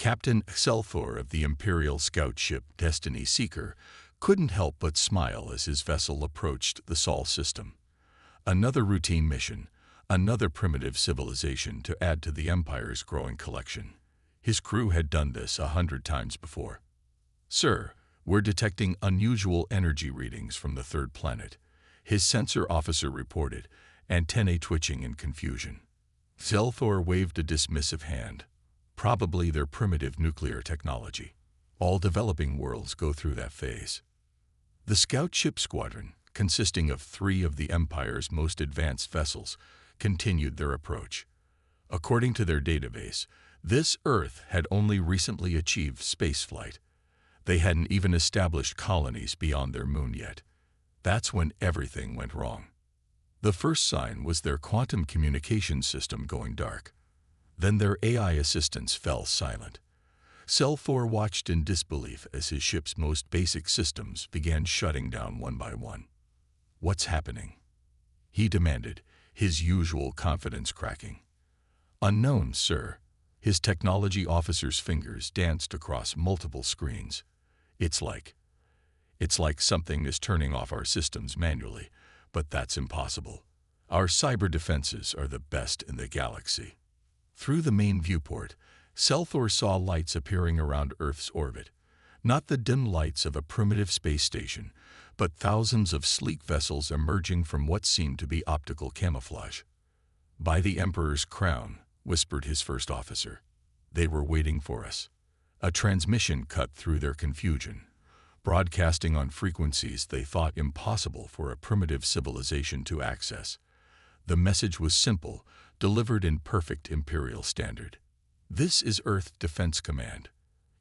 Captain Selthor of the Imperial scout ship Destiny Seeker couldn't help but smile as his vessel approached the Sol system. Another routine mission, another primitive civilization to add to the Empire's growing collection. His crew had done this 100 times before. "Sir, we're detecting unusual energy readings from the third planet," his sensor officer reported, antennae twitching in confusion. Selthor waved a dismissive hand. "Probably their primitive nuclear technology. All developing worlds go through that phase." The scout ship squadron, consisting of 3 of the Empire's most advanced vessels, continued their approach. According to their database, this Earth had only recently achieved spaceflight. They hadn't even established colonies beyond their moon yet. That's when everything went wrong. The first sign was their quantum communication system going dark. Then their AI assistants fell silent. Selthor watched in disbelief as his ship's most basic systems began shutting down one by one. "What's happening?" he demanded, his usual confidence cracking. "Unknown, sir." His technology officer's fingers danced across multiple screens. It's like something is turning off our systems manually, but that's impossible. Our cyber defenses are the best in the galaxy." Through the main viewport, Selthor saw lights appearing around Earth's orbit. Not the dim lights of a primitive space station, but thousands of sleek vessels emerging from what seemed to be optical camouflage. "By the Emperor's crown," whispered his first officer. "They were waiting for us." A transmission cut through their confusion, broadcasting on frequencies they thought impossible for a primitive civilization to access. The message was simple, delivered in perfect Imperial standard. "This is Earth Defense Command.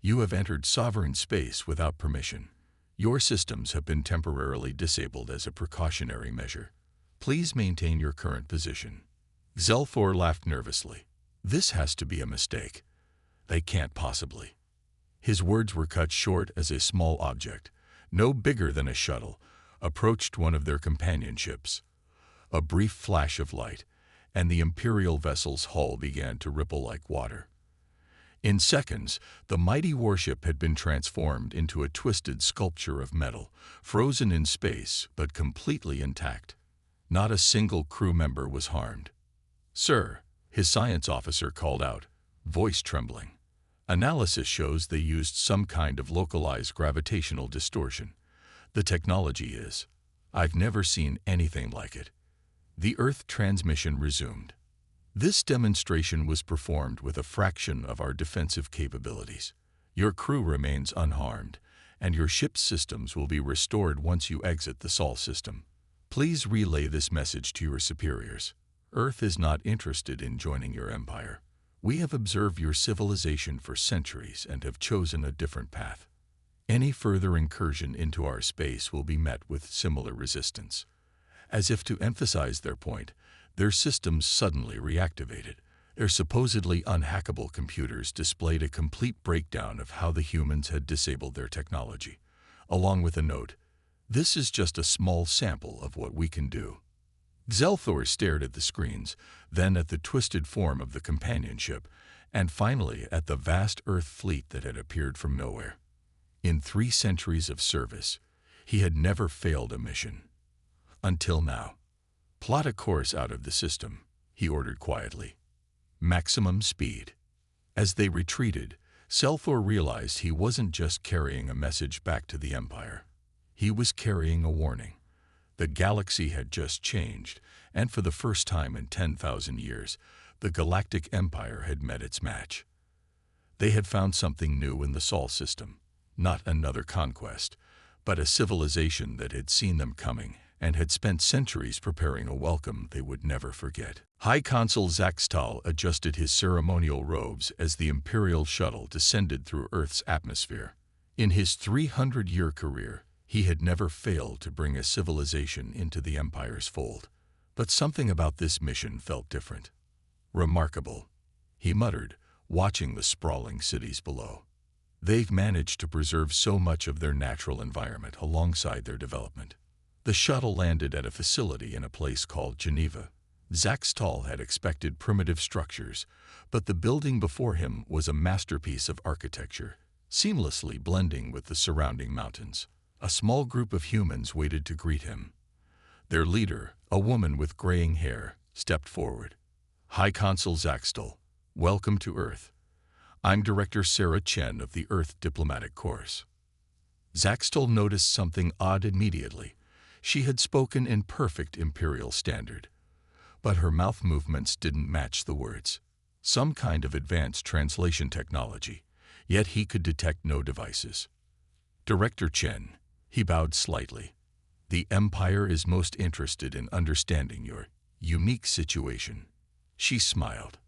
You have entered sovereign space without permission. Your systems have been temporarily disabled as a precautionary measure. Please maintain your current position." Selthor laughed nervously. "This has to be a mistake. They can't possibly." His words were cut short as a small object, no bigger than a shuttle, approached one of their companion ships. A brief flash of light, and the Imperial vessel's hull began to ripple like water. In seconds, the mighty warship had been transformed into a twisted sculpture of metal, frozen in space but completely intact. Not a single crew member was harmed. "Sir," his science officer called out, voice trembling. "Analysis shows they used some kind of localized gravitational distortion. The technology is. I've never seen anything like it." The Earth transmission resumed. "This demonstration was performed with a fraction of our defensive capabilities. Your crew remains unharmed, and your ship's systems will be restored once you exit the Sol system. Please relay this message to your superiors. Earth is not interested in joining your empire. We have observed your civilization for centuries and have chosen a different path. Any further incursion into our space will be met with similar resistance." As if to emphasize their point, their systems suddenly reactivated. Their supposedly unhackable computers displayed a complete breakdown of how the humans had disabled their technology, along with a note, "This is just a small sample of what we can do." Selthor stared at the screens, then at the twisted form of the companion ship, and finally at the vast Earth fleet that had appeared from nowhere. In 3 centuries of service, he had never failed a mission. Until now. "Plot a course out of the system," he ordered quietly. "Maximum speed." As they retreated, Selthor realized he wasn't just carrying a message back to the Empire. He was carrying a warning. The galaxy had just changed, and for the first time in 10,000 years, the Galactic Empire had met its match. They had found something new in the Sol system, not another conquest, but a civilization that had seen them coming and had spent centuries preparing a welcome they would never forget. High Consul Zaxtal adjusted his ceremonial robes as the Imperial shuttle descended through Earth's atmosphere. In his 300-year career, he had never failed to bring a civilization into the Empire's fold. But something about this mission felt different. "Remarkable," he muttered, watching the sprawling cities below. "They've managed to preserve so much of their natural environment alongside their development." The shuttle landed at a facility in a place called Geneva. Zaxtal had expected primitive structures, but the building before him was a masterpiece of architecture, seamlessly blending with the surrounding mountains. A small group of humans waited to greet him. Their leader, a woman with graying hair, stepped forward. "High Consul Zaxtal, welcome to Earth. I'm Director Sarah Chen of the Earth Diplomatic Corps." Zaxtal noticed something odd immediately. She had spoken in perfect Imperial standard, but her mouth movements didn't match the words. Some kind of advanced translation technology, yet he could detect no devices. "Director Chen," he bowed slightly. "The Empire is most interested in understanding your unique situation." She smiled.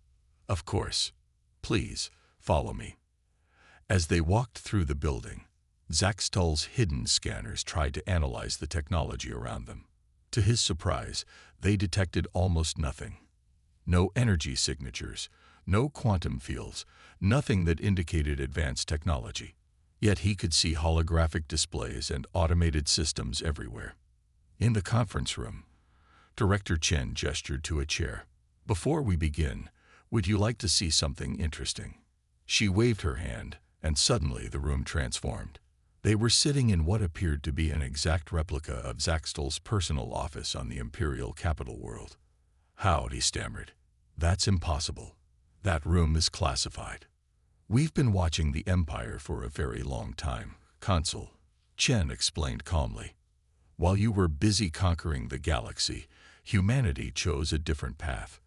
"Of course. Please, follow me." As they walked through the building, Zaxtal's hidden scanners tried to analyze the technology around them. To his surprise, they detected almost nothing. No energy signatures, no quantum fields, nothing that indicated advanced technology. Yet he could see holographic displays and automated systems everywhere. In the conference room, Director Chen gestured to a chair. "Before we begin, would you like to see something interesting?" She waved her hand, and suddenly the room transformed. They were sitting in what appeared to be an exact replica of Zaxtal's personal office on the Imperial capital world. "How?" he stammered. "That's impossible. That room is classified. We've been watching the Empire for a very long time, Consul," Chen explained calmly. "While you were busy conquering the galaxy, humanity chose a different path.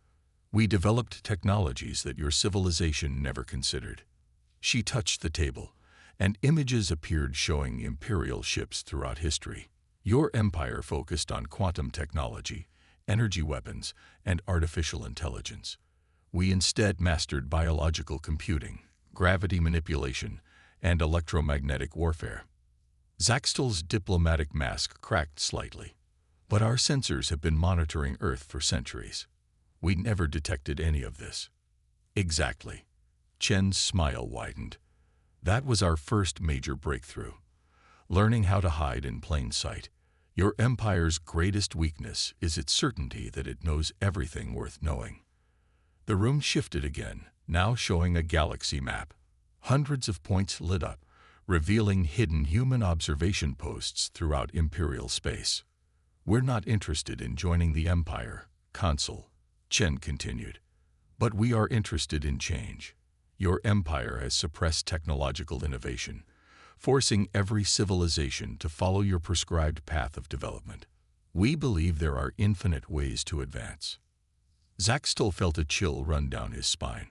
We developed technologies that your civilization never considered." She touched the table, and images appeared showing Imperial ships throughout history. "Your empire focused on quantum technology, energy weapons, and artificial intelligence. We instead mastered biological computing, gravity manipulation, and electromagnetic warfare." Zaxtal's diplomatic mask cracked slightly. "But our sensors have been monitoring Earth for centuries. We never detected any of this." "Exactly." Chen's smile widened. "That was our first major breakthrough. Learning how to hide in plain sight. Your empire's greatest weakness is its certainty that it knows everything worth knowing." The room shifted again, now showing a galaxy map. Hundreds of points lit up, revealing hidden human observation posts throughout Imperial space. "We're not interested in joining the Empire, Consul," Chen continued. "But we are interested in change. Your empire has suppressed technological innovation, forcing every civilization to follow your prescribed path of development. We believe there are infinite ways to advance." Zaxtal felt a chill run down his spine.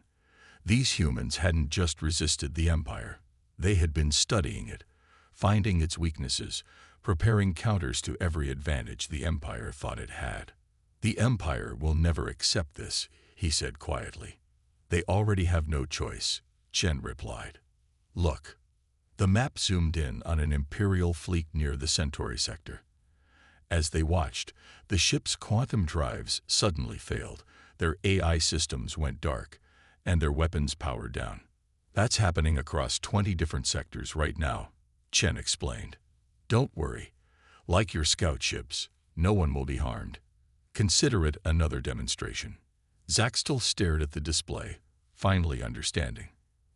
These humans hadn't just resisted the Empire. They had been studying it, finding its weaknesses, preparing counters to every advantage the Empire thought it had. "The Empire will never accept this," he said quietly. "They already have no choice," Chen replied. "Look." The map zoomed in on an Imperial fleet near the Centauri sector. As they watched, the ship's quantum drives suddenly failed, their AI systems went dark, and their weapons powered down. "That's happening across 20 different sectors right now," Chen explained. "Don't worry. Like your scout ships, no one will be harmed. Consider it another demonstration." Zaxtal stared at the display, finally understanding.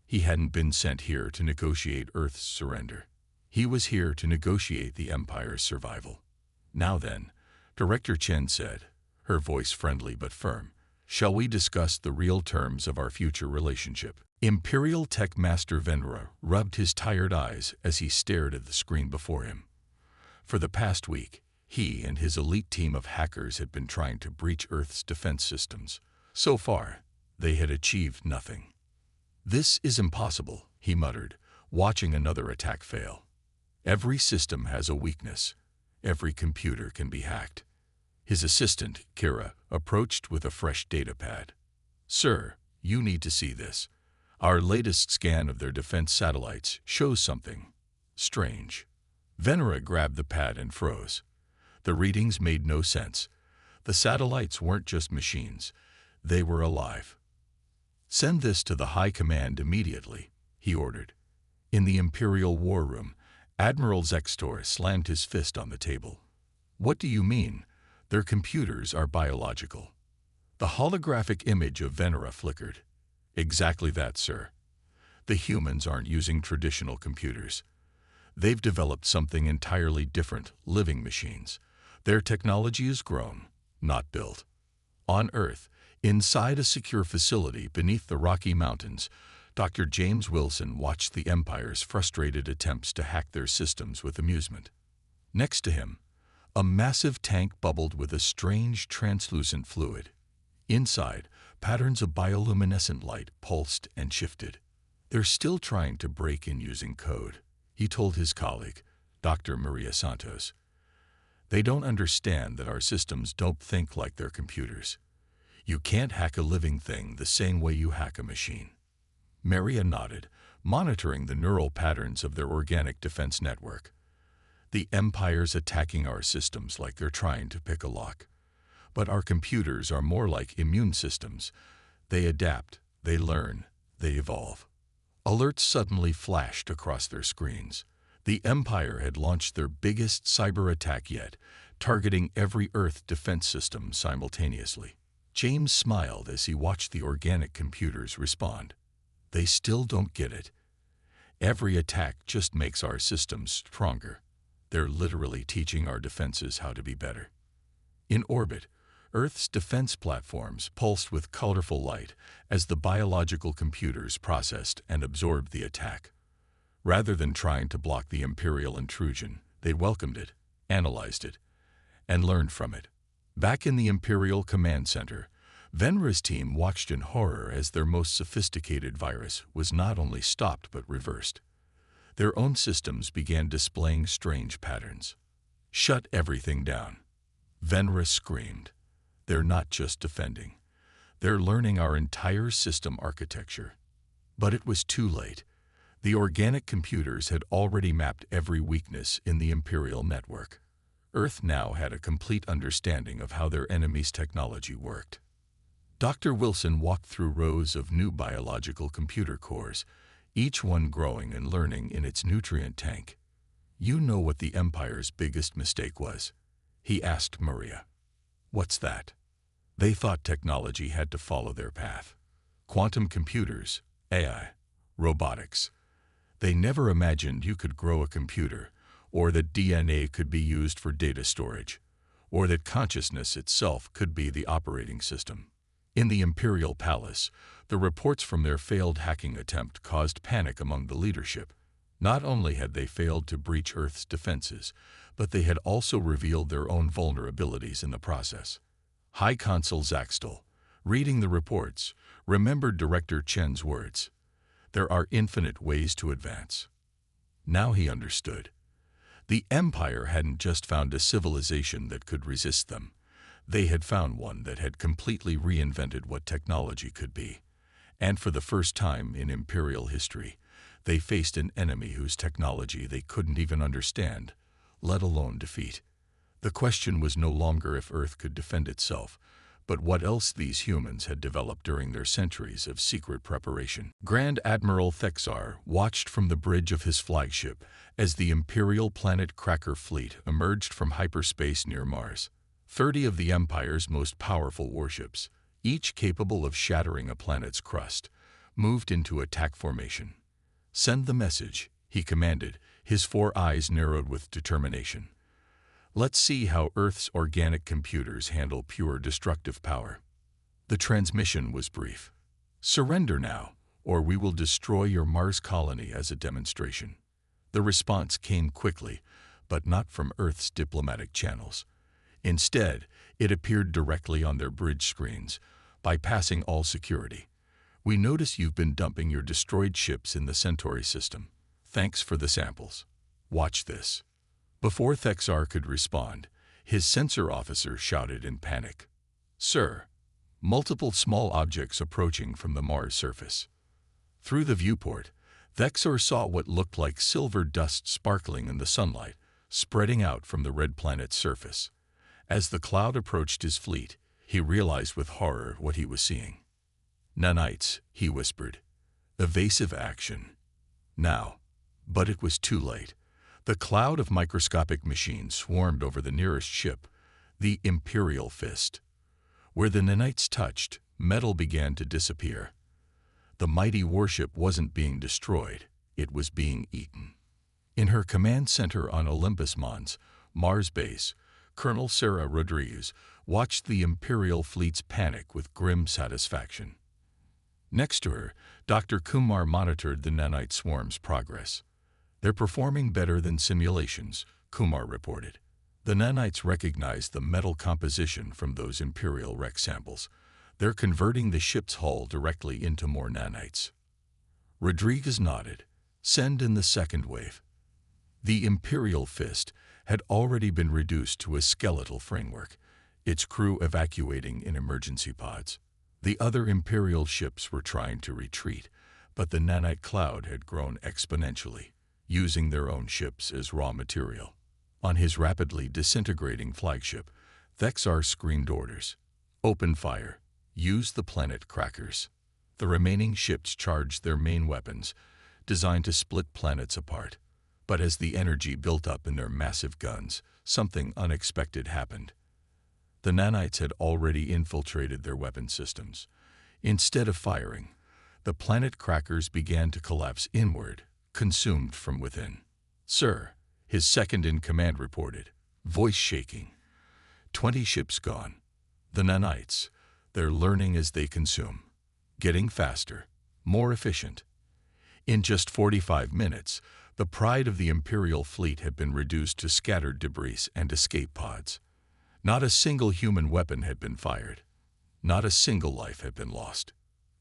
He hadn't been sent here to negotiate Earth's surrender. He was here to negotiate the Empire's survival. "Now then," Director Chen said, her voice friendly but firm, "shall we discuss the real terms of our future relationship?" Imperial Tech Master Venra rubbed his tired eyes as he stared at the screen before him. For the past week, he and his elite team of hackers had been trying to breach Earth's defense systems. So far, they had achieved nothing. "This is impossible," he muttered, watching another attack fail. "Every system has a weakness. Every computer can be hacked." His assistant, Kira, approached with a fresh datapad. "Sir, you need to see this. Our latest scan of their defense satellites shows something strange." Venera grabbed the pad and froze. The readings made no sense. The satellites weren't just machines. They were alive. "Send this to the High Command immediately," he ordered. In the Imperial War Room, Admiral Zextor slammed his fist on the table. "What do you mean? Their computers are biological." The holographic image of Venera flickered. Exactly that, sir. The humans aren't using traditional computers. They've developed something entirely different, living machines. Their technology is grown, not built. On Earth, inside a secure facility beneath the Rocky Mountains, Dr. James Wilson watched the Empire's frustrated attempts to hack their systems with amusement. Next to him, a massive tank bubbled with a strange translucent fluid. Inside, patterns of bioluminescent light pulsed and shifted. They're still trying to break in using code, he told his colleague, Dr. Maria Santos. They don't understand that our systems don't think like their computers. You can't hack a living thing the same way you hack a machine. Maria nodded, monitoring the neural patterns of their organic defense network. The Empire's attacking our systems like they're trying to pick a lock. But our computers are more like immune systems. They adapt, they learn, they evolve. Alerts suddenly flashed across their screens. The Empire had launched their biggest cyber attack yet, targeting every Earth defense system simultaneously. James smiled as he watched the organic computers respond. They still don't get it. Every attack just makes our systems stronger. They're literally teaching our defenses how to be better. In orbit, Earth's defense platforms pulsed with colorful light as the biological computers processed and absorbed the attack. Rather than trying to block the Imperial intrusion, they welcomed it, analyzed it, and learned from it. Back in the Imperial Command Center, Venera's team watched in horror as their most sophisticated virus was not only stopped but reversed. Their own systems began displaying strange patterns. Shut everything down. Venera screamed. They're not just defending. They're learning our entire system architecture. But it was too late. The organic computers had already mapped every weakness in the Imperial network. Earth now had a complete understanding of how their enemy's technology worked. Dr. Wilson walked through rows of new biological computer cores, each one growing and learning in its nutrient tank. You know what the Empire's biggest mistake was? He asked Maria. What's that? They thought technology had to follow their path. Quantum computers, AI, robotics. They never imagined you could grow a computer, or that DNA could be used for data storage, or that consciousness itself could be the operating system. In the Imperial Palace, the reports from their failed hacking attempt caused panic among the leadership. Not only had they failed to breach Earth's defenses, but they had also revealed their own vulnerabilities in the process. High Consul Zaxtel, reading the reports, remembered Director Chen's words. There are infinite ways to advance. Now he understood. The Empire hadn't just found a civilization that could resist them. They had found one that had completely reinvented what technology could be. And for the first time in Imperial history, they faced an enemy whose technology they couldn't even understand, let alone defeat. The question was no longer if Earth could defend itself, but what else these humans had developed during their centuries of secret preparation. Grand Admiral Thexar watched from the bridge of his flagship as the Imperial planet Cracker fleet emerged from hyperspace near Mars. 30 of the Empire's most powerful warships, each capable of shattering a planet's crust, moved into attack formation. Send the message, he commanded, his 4 eyes narrowed with determination. Let's see how Earth's organic computers handle pure destructive power. The transmission was brief. Surrender now, or we will destroy your Mars colony as a demonstration. The response came quickly, but not from Earth's diplomatic channels. Instead, it appeared directly on their bridge screens, bypassing all security. We notice you've been dumping your destroyed ships in the Centauri system. Thanks for the samples. Watch this. Before Thexar could respond, his sensor officer shouted in panic. Sir, multiple small objects approaching from the Mars surface. Through the viewport, Thexar saw what looked like silver dust sparkling in the sunlight, spreading out from the red planet's surface. As the cloud approached his fleet, he realized with horror what he was seeing. Nanites, he whispered. Evasive action. Now. But it was too late. The cloud of microscopic machines swarmed over the nearest ship, the Imperial Fist. Where the nanites touched, metal began to disappear. The mighty warship wasn't being destroyed, it was being eaten. In her command center on Olympus Mons, Mars base, Colonel Sarah Rodriguez watched the Imperial fleet's panic with grim satisfaction. Next to her, Dr. Kumar monitored the nanite swarm's progress. "They're performing better than simulations," Kumar reported. "The nanites recognize the metal composition from those Imperial wreck samples. They're converting the ship's hull directly into more nanites." Rodriguez nodded. "Send in the second wave." The Imperial Fist had already been reduced to a skeletal framework, its crew evacuating in emergency pods. The other Imperial ships were trying to retreat, but the nanite cloud had grown exponentially, using their own ships as raw material. On his rapidly disintegrating flagship, Thexar screamed orders. "Open fire. Use the planet crackers." The remaining ships charged their main weapons, designed to split planets apart. But as the energy built up in their massive guns, something unexpected happened. The nanites had already infiltrated their weapon systems. Instead of firing, the planet crackers began to collapse inward, consumed from within. "Sir," his second-in-command reported, voice shaking. 20 ships gone. The nanites, they're learning as they consume. Getting faster, more efficient. In just 45 minutes, the pride of the Imperial fleet had been reduced to scattered debris and escape pods. Not a single human weapon had been fired. Not a single life had been lost.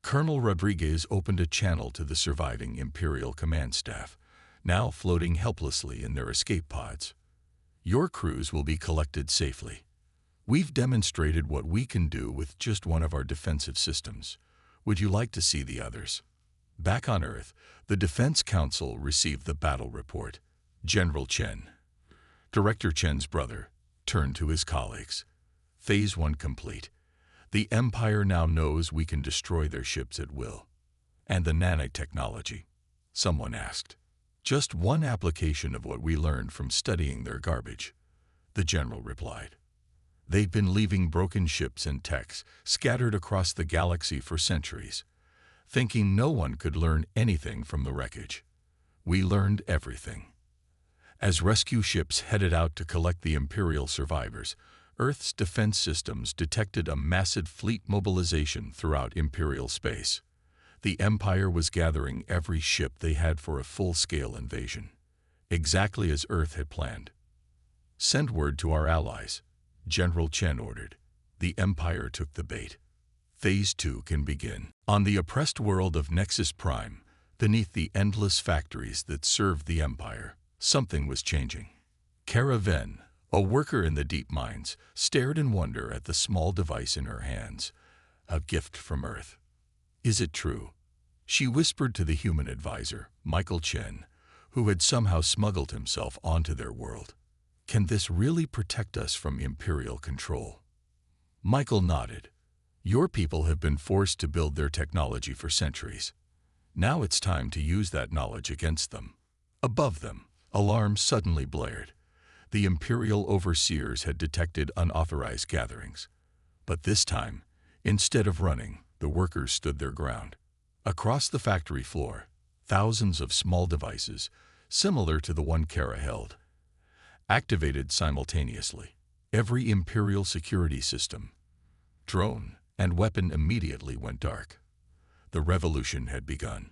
Colonel Rodriguez opened a channel to the surviving Imperial command staff, now floating helplessly in their escape pods. "Your crews will be collected safely. We've demonstrated what we can do with just one of our defensive systems. Would you like to see the others?" Back on Earth, the Defense Council received the battle report. General Chen, Director Chen's brother, turned to his colleagues. "Phase 1 complete. The Empire now knows we can destroy their ships at will." "And the nanotechnology?" someone asked. "Just one application of what we learned from studying their garbage," the general replied. They'd been leaving broken ships and techs scattered across the galaxy for centuries, thinking no one could learn anything from the wreckage. We learned everything. As rescue ships headed out to collect the Imperial survivors, Earth's defense systems detected a massive fleet mobilization throughout Imperial space. The Empire was gathering every ship they had for a full-scale invasion, exactly as Earth had planned. "Send word to our allies," General Chen ordered. The Empire took the bait. Phase 2 can begin. On the oppressed world of Nexus Prime, beneath the endless factories that served the Empire, something was changing. Kara Venn, a worker in the deep mines, stared in wonder at the small device in her hands. A gift from Earth. "Is it true?" she whispered to the human advisor, Michael Chen, who had somehow smuggled himself onto their world. "Can this really protect us from Imperial control?" Michael nodded. "Your people have been forced to build their technology for centuries. Now it's time to use that knowledge against them." Above them, alarms suddenly blared. The Imperial overseers had detected unauthorized gatherings. But this time, instead of running, the workers stood their ground. Across the factory floor, thousands of small devices, similar to the one Kara held, activated simultaneously. Every Imperial security system, drone, and weapon immediately went dark. The revolution had begun.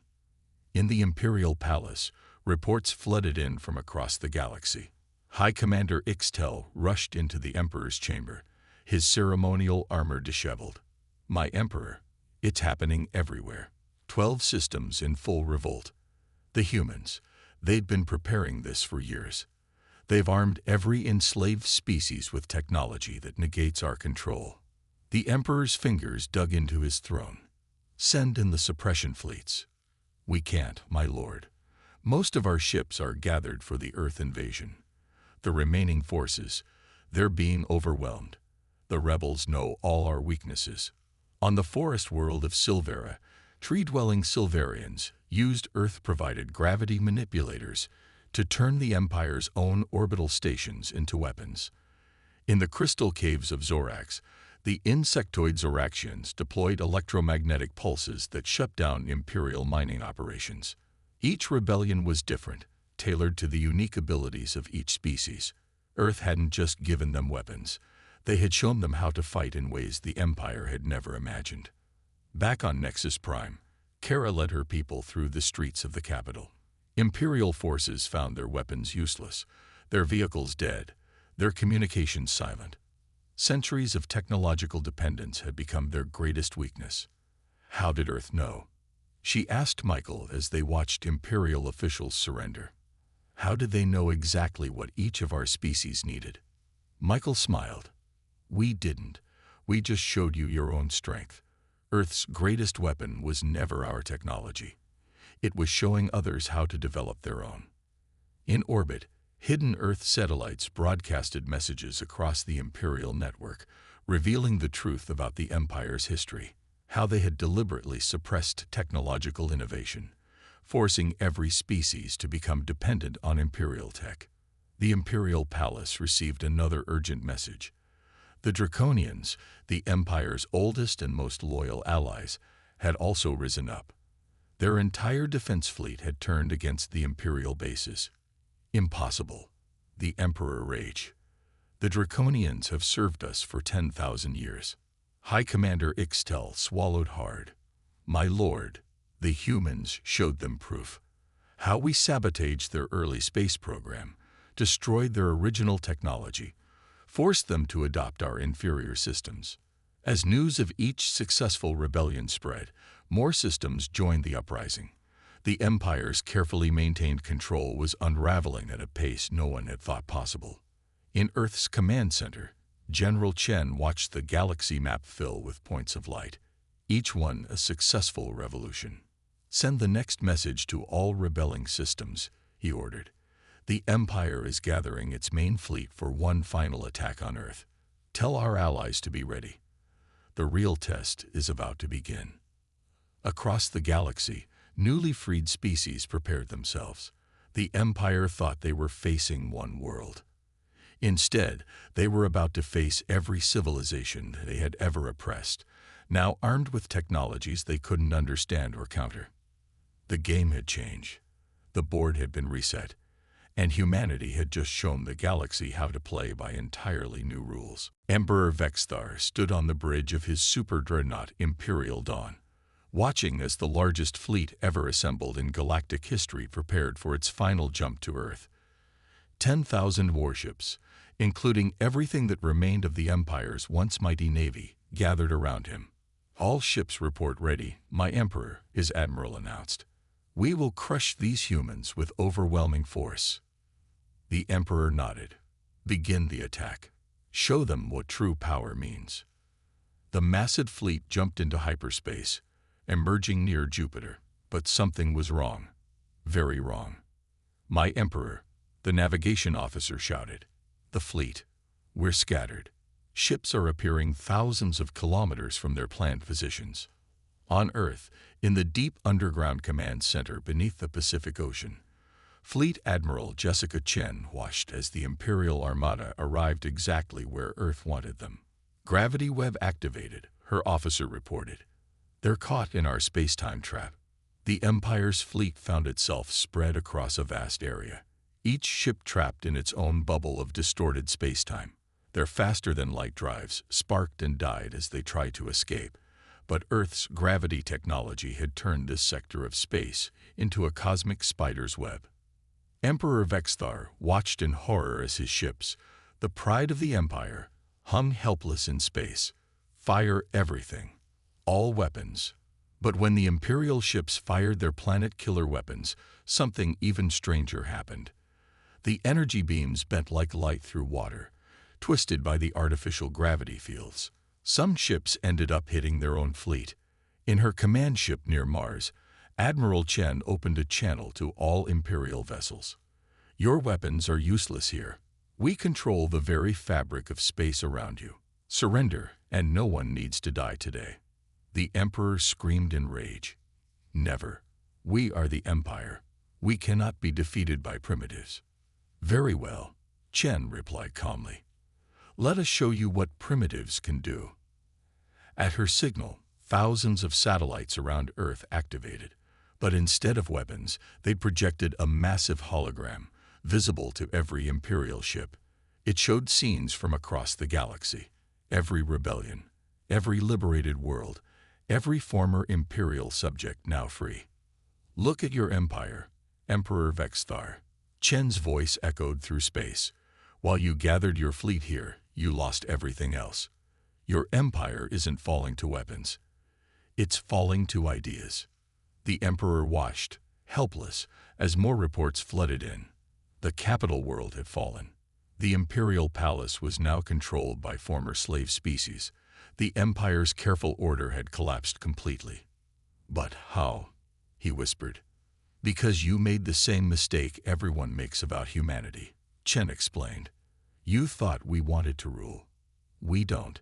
In the Imperial Palace, reports flooded in from across the galaxy. High Commander Ixtel rushed into the Emperor's chamber, his ceremonial armor disheveled. "My Emperor, it's happening everywhere. 12 systems in full revolt. The humans, they'd been preparing this for years. They've armed every enslaved species with technology that negates our control." The Emperor's fingers dug into his throne. "Send in the suppression fleets." "We can't, my lord. Most of our ships are gathered for the Earth invasion. The remaining forces, they're being overwhelmed. The rebels know all our weaknesses." On the forest world of Silvera, tree-dwelling Silverians used Earth-provided gravity manipulators to turn the Empire's own orbital stations into weapons. In the crystal caves of Zorax, The insectoid Zoraxians deployed electromagnetic pulses that shut down Imperial mining operations. Each rebellion was different, tailored to the unique abilities of each species. Earth hadn't just given them weapons. They had shown them how to fight in ways the Empire had never imagined. Back on Nexus Prime, Kara led her people through the streets of the capital. Imperial forces found their weapons useless, their vehicles dead, their communications silent. Centuries of technological dependence had become their greatest weakness. How did Earth know? She asked Michael as they watched Imperial officials surrender. How did they know exactly what each of our species needed? Michael smiled. We didn't. We just showed you your own strength. Earth's greatest weapon was never our technology. It was showing others how to develop their own. In orbit, hidden Earth satellites broadcasted messages across the Imperial network, revealing the truth about the Empire's history, how they had deliberately suppressed technological innovation, forcing every species to become dependent on Imperial tech. The Imperial Palace received another urgent message. The Draconians, the Empire's oldest and most loyal allies, had also risen up. Their entire defense fleet had turned against the Imperial bases. Impossible, the Emperor raged. The Draconians have served us for 10,000 years. High Commander Ixtel swallowed hard. My lord, the humans showed them proof. How we sabotaged their early space program, destroyed their original technology, forced them to adopt our inferior systems. As news of each successful rebellion spread, more systems joined the uprising. The Empire's carefully maintained control was unraveling at a pace no one had thought possible. In Earth's command center, General Chen watched the galaxy map fill with points of light, each one a successful revolution. Send the next message to all rebelling systems, he ordered. The Empire is gathering its main fleet for one final attack on Earth. Tell our allies to be ready. The real test is about to begin. Across the galaxy, newly freed species prepared themselves. The Empire thought they were facing one world. Instead, they were about to face every civilization they had ever oppressed, now armed with technologies they couldn't understand or counter. The game had changed. The board had been reset, and humanity had just shown the galaxy how to play by entirely new rules. Emperor Vexthar stood on the bridge of his super dreadnought Imperial Dawn, watching as the largest fleet ever assembled in galactic history prepared for its final jump to Earth. 10,000 warships, including everything that remained of the Empire's once mighty navy, gathered around him. All ships report ready, my Emperor, his admiral announced. We will crush these humans with overwhelming force. The Emperor nodded. Begin the attack. Show them what true power means. The massive fleet jumped into hyperspace, emerging near Jupiter, but something was wrong. Very wrong. My Emperor, the navigation officer shouted. The fleet. We're scattered. Ships are appearing thousands of kilometers from their planned positions. On Earth, in the deep underground command center beneath the Pacific Ocean, Fleet Admiral Jessica Chen watched as the Imperial Armada arrived exactly where Earth wanted them. Gravity web activated, her officer reported. They're caught in our space-time trap. The Empire's fleet found itself spread across a vast area, each ship trapped in its own bubble of distorted space-time. Their faster-than-light drives sparked and died as they tried to escape, but Earth's gravity technology had turned this sector of space into a cosmic spider's web. Emperor Vexthar watched in horror as his ships, the pride of the Empire, hung helpless in space. Fire everything. All weapons. But when the Imperial ships fired their planet-killer weapons, something even stranger happened. The energy beams bent like light through water, twisted by the artificial gravity fields. Some ships ended up hitting their own fleet. In her command ship near Mars, Admiral Chen opened a channel to all Imperial vessels. Your weapons are useless here. We control the very fabric of space around you. Surrender, and no one needs to die today. The Emperor screamed in rage. Never. We are the Empire. We cannot be defeated by primitives. Very well, Chen replied calmly. Let us show you what primitives can do. At her signal, thousands of satellites around Earth activated. But instead of weapons, they'd projected a massive hologram, visible to every Imperial ship. It showed scenes from across the galaxy. Every rebellion, every liberated world, every former Imperial subject now free. "Look at your empire, Emperor Vexthar." Chen's voice echoed through space. "While you gathered your fleet here, you lost everything else. Your empire isn't falling to weapons. It's falling to ideas." The Emperor watched, helpless, as more reports flooded in. The capital world had fallen. The Imperial Palace was now controlled by former slave species. The Empire's careful order had collapsed completely. "But how?" he whispered. "Because you made the same mistake everyone makes about humanity," Chen explained. "You thought we wanted to rule. We don't.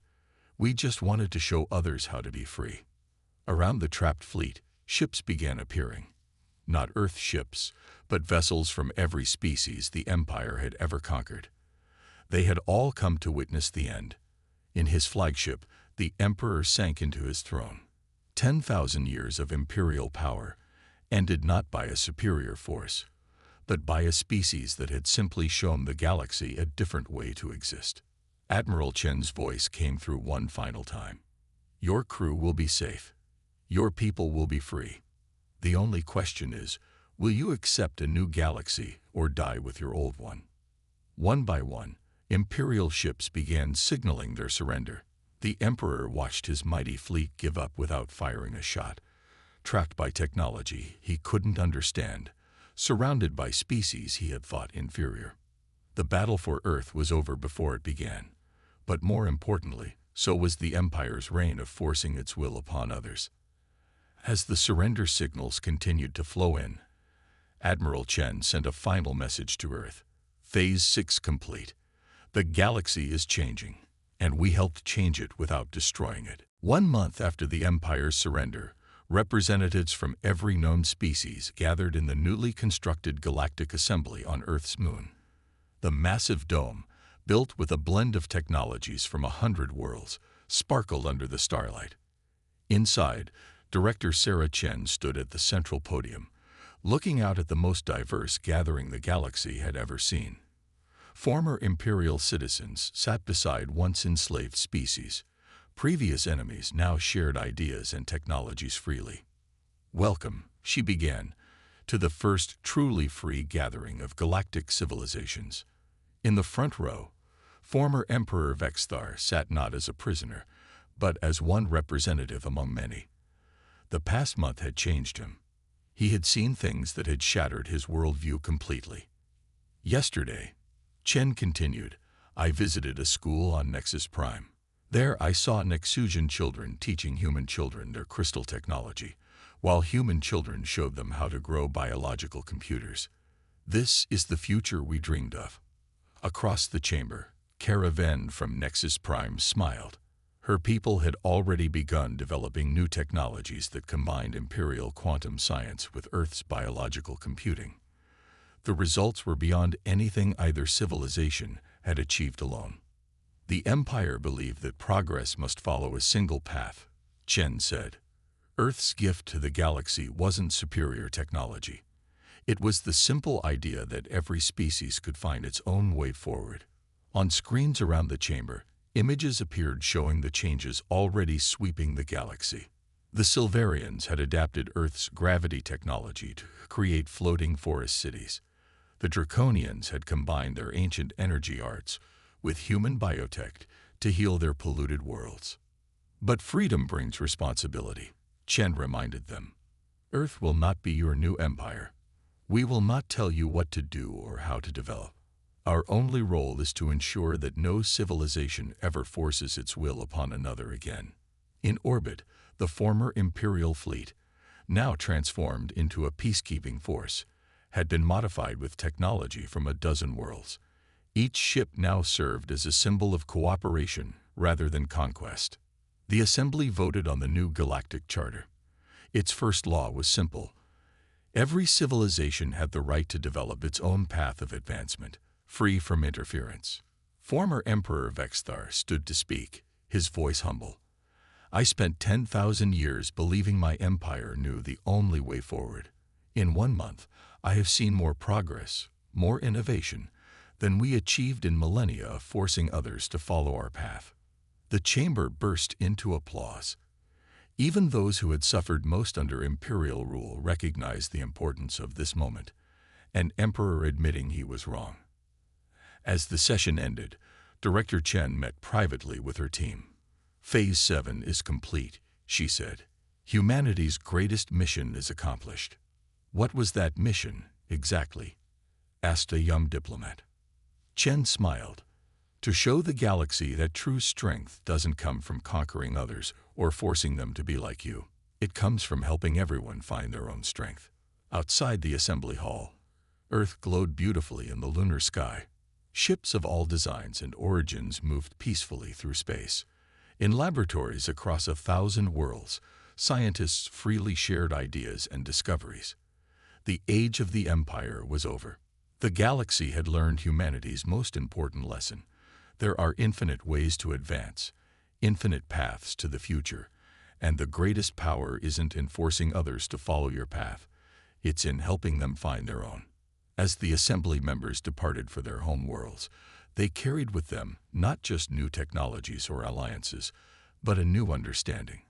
We just wanted to show others how to be free." Around the trapped fleet, ships began appearing. Not Earth ships, but vessels from every species the Empire had ever conquered. They had all come to witness the end. In his flagship, the Emperor sank into his throne. 10,000 years of imperial power, ended not by a superior force, but by a species that had simply shown the galaxy a different way to exist. Admiral Chen's voice came through one final time. "Your crew will be safe. Your people will be free. The only question is, will you accept a new galaxy or die with your old one?" One by one, Imperial ships began signaling their surrender. The Emperor watched his mighty fleet give up without firing a shot. Trapped by technology he couldn't understand, surrounded by species he had thought inferior. The battle for Earth was over before it began. But more importantly, so was the Empire's reign of forcing its will upon others. As the surrender signals continued to flow in, Admiral Chen sent a final message to Earth. "Phase 6 complete. The galaxy is changing, and we helped change it without destroying it." 1 month after the Empire's surrender, representatives from every known species gathered in the newly constructed Galactic Assembly on Earth's moon. The massive dome, built with a blend of technologies from 100 worlds, sparkled under the starlight. Inside, Director Sarah Chen stood at the central podium, looking out at the most diverse gathering the galaxy had ever seen. Former Imperial citizens sat beside once enslaved species. Previous enemies now shared ideas and technologies freely. "Welcome," she began, "to the first truly free gathering of galactic civilizations." In the front row, former Emperor Vexthar sat not as a prisoner, but as one representative among many. The past month had changed him. He had seen things that had shattered his worldview completely. "Yesterday," Chen continued, "I visited a school on Nexus Prime. There I saw Nexusian children teaching human children their crystal technology, while human children showed them how to grow biological computers. This is the future we dreamed of." Across the chamber, Caravan from Nexus Prime smiled. Her people had already begun developing new technologies that combined Imperial quantum science with Earth's biological computing. The results were beyond anything either civilization had achieved alone. "The Empire believed that progress must follow a single path," Chen said. "Earth's gift to the galaxy wasn't superior technology. It was the simple idea that every species could find its own way forward." On screens around the chamber, images appeared showing the changes already sweeping the galaxy. The Silverians had adapted Earth's gravity technology to create floating forest cities. The Draconians had combined their ancient energy arts with human biotech to heal their polluted worlds. "But freedom brings responsibility," Chen reminded them. "Earth will not be your new empire. We will not tell you what to do or how to develop. Our only role is to ensure that no civilization ever forces its will upon another again." In orbit, the former Imperial fleet, now transformed into a peacekeeping force, had been modified with technology from a dozen worlds. Each ship now served as a symbol of cooperation rather than conquest. The Assembly voted on the new Galactic Charter. Its first law was simple. Every civilization had the right to develop its own path of advancement, free from interference. Former Emperor Vexthar stood to speak, his voice humble. I spent 10,000 years believing my empire knew the only way forward. In 1 month, I have seen more progress, more innovation, than we achieved in millennia of forcing others to follow our path." The chamber burst into applause. Even those who had suffered most under imperial rule recognized the importance of this moment, an emperor admitting he was wrong. As the session ended, Director Chen met privately with her team. "Phase 7 is complete," she said. "Humanity's greatest mission is accomplished." "What was that mission, exactly?" asked a young diplomat. Chen smiled. "To show the galaxy that true strength doesn't come from conquering others or forcing them to be like you. It comes from helping everyone find their own strength." Outside the assembly hall, Earth glowed beautifully in the lunar sky. Ships of all designs and origins moved peacefully through space. In laboratories across 1,000 worlds, scientists freely shared ideas and discoveries. The age of the Empire was over. The galaxy had learned humanity's most important lesson. There are infinite ways to advance, infinite paths to the future, and the greatest power isn't in forcing others to follow your path. It's in helping them find their own. As the assembly members departed for their home worlds, they carried with them not just new technologies or alliances, but a new understanding.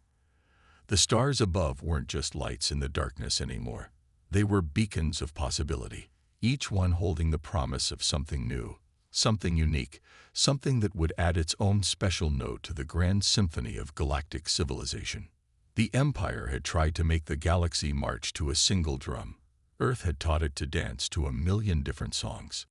The stars above weren't just lights in the darkness anymore. They were beacons of possibility, each one holding the promise of something new, something unique, something that would add its own special note to the grand symphony of galactic civilization. The Empire had tried to make the galaxy march to a single drum. Earth had taught it to dance to 1,000,000 different songs.